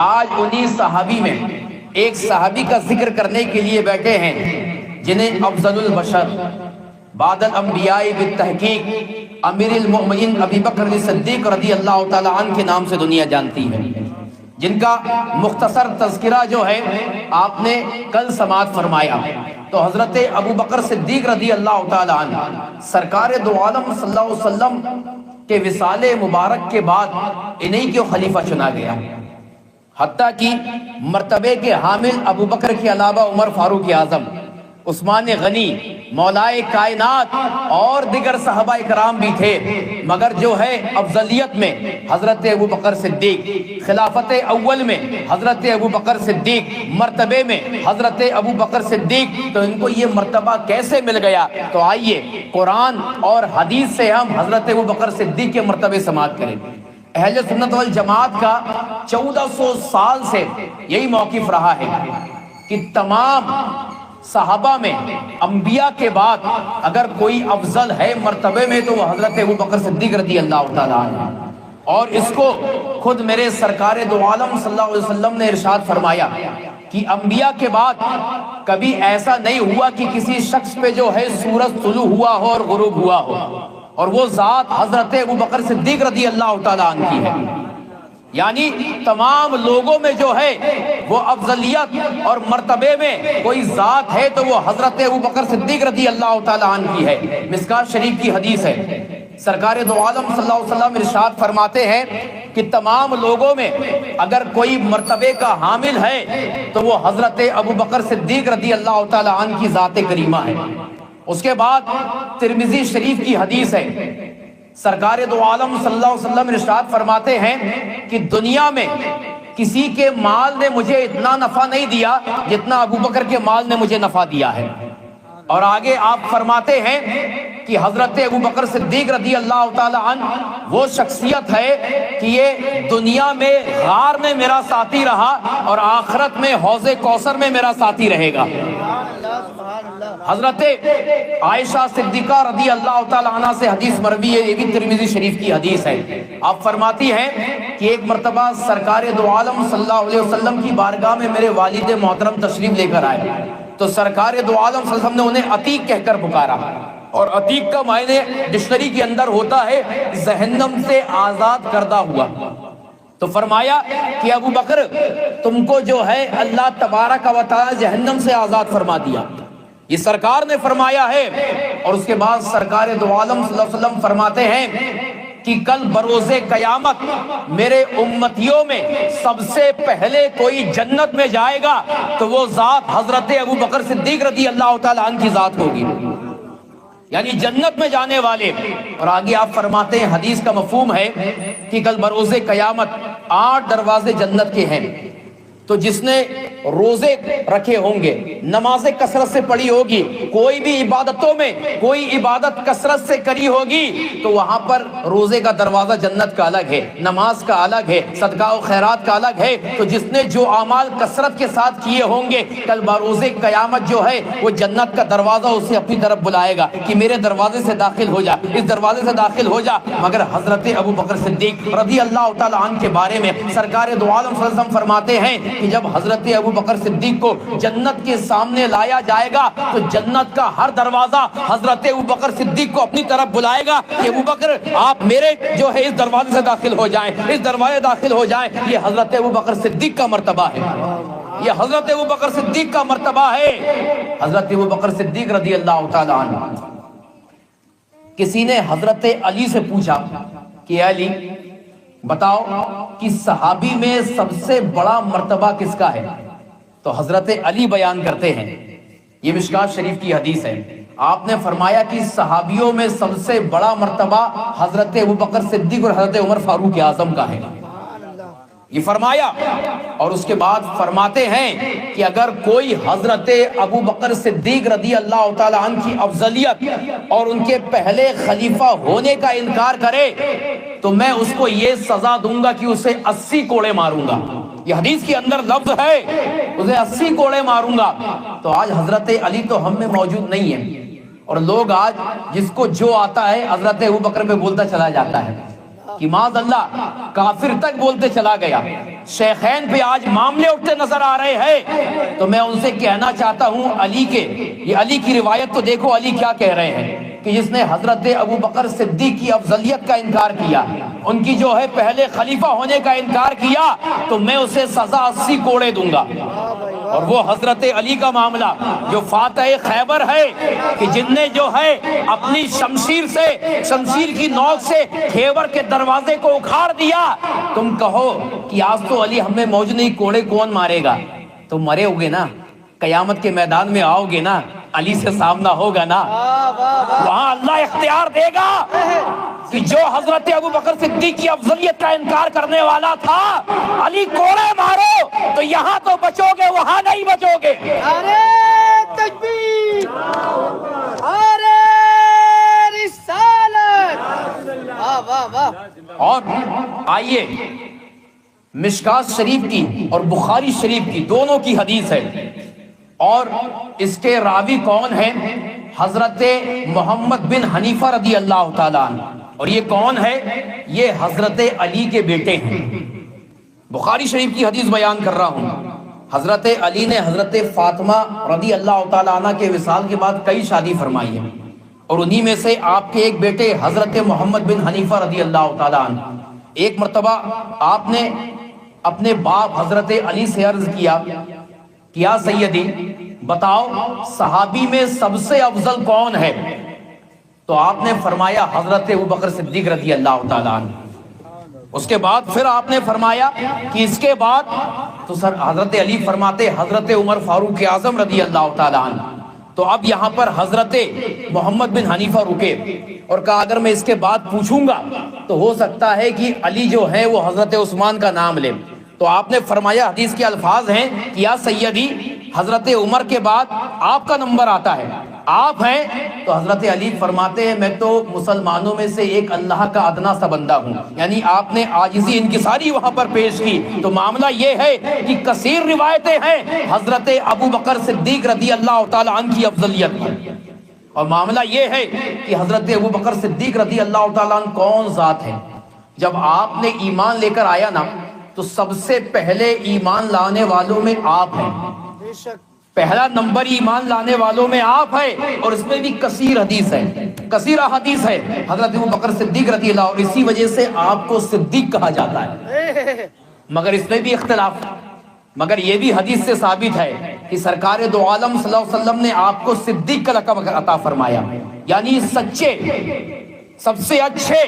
آج انہی صحابی میں ایک صحابی کا ذکر کرنے کے لیے بیٹھے ہیں جنہیں افضل البشر بعد الانبیاء بالتحقیق امیر المؤمنین ابی بکر صدیق رضی اللہ تعالی عنہ کے نام سے دنیا جانتی ہے، جن کا مختصر تذکرہ جو ہے آپ نے کل سماعت فرمایا۔ تو حضرت ابو بکر صدیق رضی اللہ تعالی عنہ سرکار دو عالم صلی اللہ علیہ وسلم کے وصال مبارک کے بعد انہی کو خلیفہ چنا گیا، حتیٰ کہ مرتبے کے حامل ابو بکر کے علاوہ عمر فاروق اعظم، عثمان غنی، مولائے کائنات اور دیگر صحابہ کرام بھی تھے، مگر جو ہے افضلیت میں حضرت ابو بکر صدیق، خلافت اول میں حضرت ابو بکر صدیق، مرتبے میں حضرت ابو بکر صدیق۔ تو ان کو یہ مرتبہ کیسے مل گیا؟ تو آئیے قرآن اور حدیث سے ہم حضرت ابو بکر صدیق کے مرتبے سماعت کریں۔ اہل سنت والجماعت کا 1400 سال سے یہی موقف رہا ہے کہ تمام صحابہ میں انبیاء کے بعد اگر کوئی افضل ہے مرتبے میں تو وہ حضرت ابو بکر صدیق رضی اللہ تعالیٰ عنہ، اور اس کو خود میرے سرکار دو عالم صلی اللہ علیہ وسلم نے ارشاد فرمایا کہ انبیاء کے بعد کبھی ایسا نہیں ہوا کہ کسی شخص پہ جو ہے سورج طلوع ہوا ہو اور غروب ہوا ہو، اور وہ ذات حضرت ابو بکر صدیق رضی اللہ تعالیٰ عنہ کی ہے۔ یعنی تمام لوگوں میں جو ہے وہ افضلیت اور مرتبے میں کوئی ذات ہے تو وہ حضرت ابو بکر صدیق رضی اللہ تعالیٰ عنہ کی ہے۔ مشکوٰۃ شریف کی حدیث ہے، سرکار دو عالم صلی اللہ علیہ وسلم ارشاد فرماتے ہیں کہ تمام لوگوں میں اگر کوئی مرتبے کا حامل ہے تو وہ حضرت ابو بکر صدیق رضی اللہ تعالیٰ عنہ کی ذات کریمہ ہے۔ اس کے بعد ترمذی شریف کی حدیث ہے، سرکار دو عالم صلی اللہ علیہ وسلم ارشاد فرماتے ہیں کہ دنیا میں کسی کے مال نے مجھے اتنا نفع نہیں دیا جتنا ابو بکر کے مال نے مجھے نفع دیا ہے۔ اور آگے آپ فرماتے ہیں کہ حضرت ابو بکر صدیق رضی اللہ تعالی عنہ وہ شخصیت ہے کہ یہ دنیا میں غار میں میرا ساتھی رہا اور آخرت میں حوض کوثر میں میرا ساتھی رہے گا۔ حضرت عائشہ صدیقہ رضی اللہ تعالی عنہ سے حدیث مروی ہے، یہ بھی ترمذی شریف کی حدیث ہے۔ آپ فرماتی ہیں کہ ایک مرتبہ سرکار دو عالم صلی اللہ علیہ وسلم کی بارگاہ میں میرے والد محترم تشریف لے کر آئے، تو سرکار دو عالم صلی اللہ علیہ وسلم نے انہیں عتیق کہہ کر پکارا، اور عتیق کا معنی ڈکشنری کے اندر ہوتا ہے جہنم سے آزاد کردہ ہوا۔ تو فرمایا کہ ابو بکر تم کو جو ہے اللہ تبارک و تعالی جہنم سے آزاد فرما دیا، یہ سرکار نے فرمایا ہے۔ اور اس کے بعد سرکار دو عالم صلی اللہ علیہ وسلم فرماتے ہیں کہ کل بروز قیامت میرے امتیوں میں سب سے پہلے کوئی جنت میں جائے گا تو وہ ذات حضرت ابو بکر صدیق رضی اللہ تعالی عنہ کی ذات ہوگی، یعنی جنت میں جانے والے۔ اور آگے آپ فرماتے ہیں حدیث کا مفہوم ہے کہ کل بروز قیامت 8 دروازے جنت کے ہیں، تو جس نے روزے رکھے ہوں گے، نمازیں کثرت سے پڑھی ہوگی، کوئی بھی عبادتوں میں کوئی عبادت کثرت سے کری ہوگی، تو وہاں پر روزے کا دروازہ جنت کا الگ ہے، نماز کا الگ ہے، صدقہ و خیرات کا الگ ہے۔ تو جس نے جو اعمال کثرت کے ساتھ کیے ہوں گے کل بروز قیامت جو ہے وہ جنت کا دروازہ اسے اپنی طرف بلائے گا کہ میرے دروازے سے داخل ہو جا، اس دروازے سے داخل ہو جا۔ مگر حضرت ابو بکر صدیق رضی اللہ تعالی عنہ کے بارے میں سرکار دو عالم صلی اللہ علیہ وسلم فرماتے ہیں کہ جب حضرت ابو بکر صدیق کو جنت کے سامنے لایا جائے گا تو جنت کا ہر دروازہ حضرت ابو بکر صدیق کو اپنی طرف بلائے گا کہ ابو بکر آپ میرے جو ہے اس دروازے سے داخل ہو جائیں، اس دروازے داخل ہو جائیں۔ یہ حضرت ابو بکر صدیق کا مرتبہ ہے، یہ حضرت ابو بکر صدیق کا مرتبہ ہے۔ حضرت ابو بکر صدیق رضی اللہ تعالی عنہ، کسی نے حضرت علی سے پوچھا کہ علی بتاؤ کہ صحابی میں سب سے بڑا مرتبہ کس کا ہے؟ تو حضرت علی بیان کرتے ہیں، یہ مشکوٰۃ شریف کی حدیث ہے، آپ نے فرمایا کہ صحابیوں میں سب سے بڑا مرتبہ حضرت ابو بکر صدیق اور حضرت عمر فاروق اعظم کا ہے، یہ فرمایا۔ اور اس کے بعد فرماتے ہیں کہ اگر کوئی حضرت ابو بکر صدیق رضی اللہ تعالی عنہ کی افضلیت اور ان کے پہلے خلیفہ ہونے کا انکار کرے تو میں اس کو یہ سزا دوں گا کہ اسے 80 کوڑے ماروں گا، یہ حدیث کے اندر لفظ ہے، اسے 80 کوڑے ماروں گا۔ تو آج حضرت علی تو ہم میں موجود نہیں ہے، اور لوگ آج جس کو جو آتا ہے حضرت ابو بکر پہ بولتا چلا جاتا ہے کہ معاذ اللہ کافر تک بولتے چلا گیا، شیخین پہ آج معاملے اٹھتے نظر آ رہے ہیں، تو میں ان سے کہنا چاہتا ہوں علی کے، یہ علی کی روایت تو دیکھو علی کیا کہہ رہے ہیں کہ جس نے حضرت ابو بکر صدیق کی افضلیت کا انکار کیا، ان کی جو ہے پہلے خلیفہ ہونے کا انکار کیا، تو میں اسے سزا 80 کوڑے دوں گا۔ اور وہ حضرت علی کا معاملہ جو فاتح خیبر ہے کہ جن نے جو ہے اپنی شمشیر کی نوک سے خیبر کے دروازے کو اکھاڑ دیا، تم کہو کہ آج تو علی ہمیں موج نہیں، کوڑے کون مارے گا؟ تم مرے ہوگے نا، قیامت کے میدان میں آؤ گے نا، علی سے سامنا ہوگا نا، وہاں اللہ اختیار دے گا کہ جو حضرت ابو بکر صدیق کی افضلیت کا انکار کرنے والا تھا، علی کوڑے مارو تو یہاں تو بچو گے، وہاں نہیں بچو گے۔ نعرہ تکبیر، نعرہ رسالت، واہ واہ واہ۔ اور آئیے مشکات شریف کی اور بخاری شریف کی دونوں کی حدیث ہے، اور اس کے راوی کون ہیں؟ حضرت محمد بن حنیفہ رضی اللہ تعالیٰ عنہ۔ اور یہ کون ہے؟ یہ حضرت علی کے بیٹے ہیں۔ بخاری شریف کی حدیث بیان کر رہا ہوں۔ حضرت علی نے حضرت فاطمہ رضی اللہ تعالیٰ عنہ کے وصال کے بعد کئی شادی فرمائی ہے، اور انہی میں سے آپ کے ایک بیٹے حضرت محمد بن حنیفہ رضی اللہ تعالیٰ عنہ، ایک مرتبہ آپ نے اپنے باپ حضرت علی سے عرض کیا سیدی بتاؤ صحابی میں سب سے افضل کون ہے؟ تو آپ نے فرمایا حضرت ابوبکر صدیق رضی اللہ تعالیٰ عنہ۔ اس کے بعد پھر آپ نے فرمایا کہ اس کے بعد، تو سر حضرت علی فرماتے حضرت عمر فاروق اعظم رضی اللہ تعالیٰ عنہ۔ تو اب یہاں پر حضرت محمد بن حنیفہ رکے اور کہا اگر میں اس کے بعد پوچھوں گا تو ہو سکتا ہے کہ علی جو ہے وہ حضرت عثمان کا نام لے۔ تو آپ نے فرمایا، حدیث کے الفاظ ہیں کہ یا سیدی حضرت عمر کے بعد آپ کا نمبر آتا ہے، آپ ہیں؟ تو حضرت علی فرماتے ہیں میں تو مسلمانوں میں سے ایک اللہ کا ادنا سا بندہ ہوں، یعنی آپ نے عاجزی انکساری وہاں پر پیش کی۔ تو معاملہ یہ ہے کہ کثیر روایتیں ہیں حضرت ابو بکر صدیق رضی اللہ تعالی عنہ کی افضلیت کی، اور معاملہ یہ ہے کہ حضرت ابو بکر صدیق رضی اللہ تعالی عنہ کون ذات ہے؟ جب آپ نے ایمان لے کر آیا نا تو سب سے پہلے ایمان لانے والوں میں آپ ہیں، بے شک پہلا نمبر ایمان لانے والوں میں آپ ہیں، اور اس میں بھی کثیر حدیث ہے، کثیر حدیث ہے حضرت ابو بکر صدیق رضی اللہ، اور اسی وجہ سے آپ کو صدیق کہا جاتا ہے۔ مگر اس میں بھی اختلاف، مگر یہ بھی حدیث سے ثابت ہے کہ سرکار دو عالم صلی اللہ علیہ وسلم نے آپ کو صدیق کا لقب عطا فرمایا، یعنی سچے، سب سے اچھے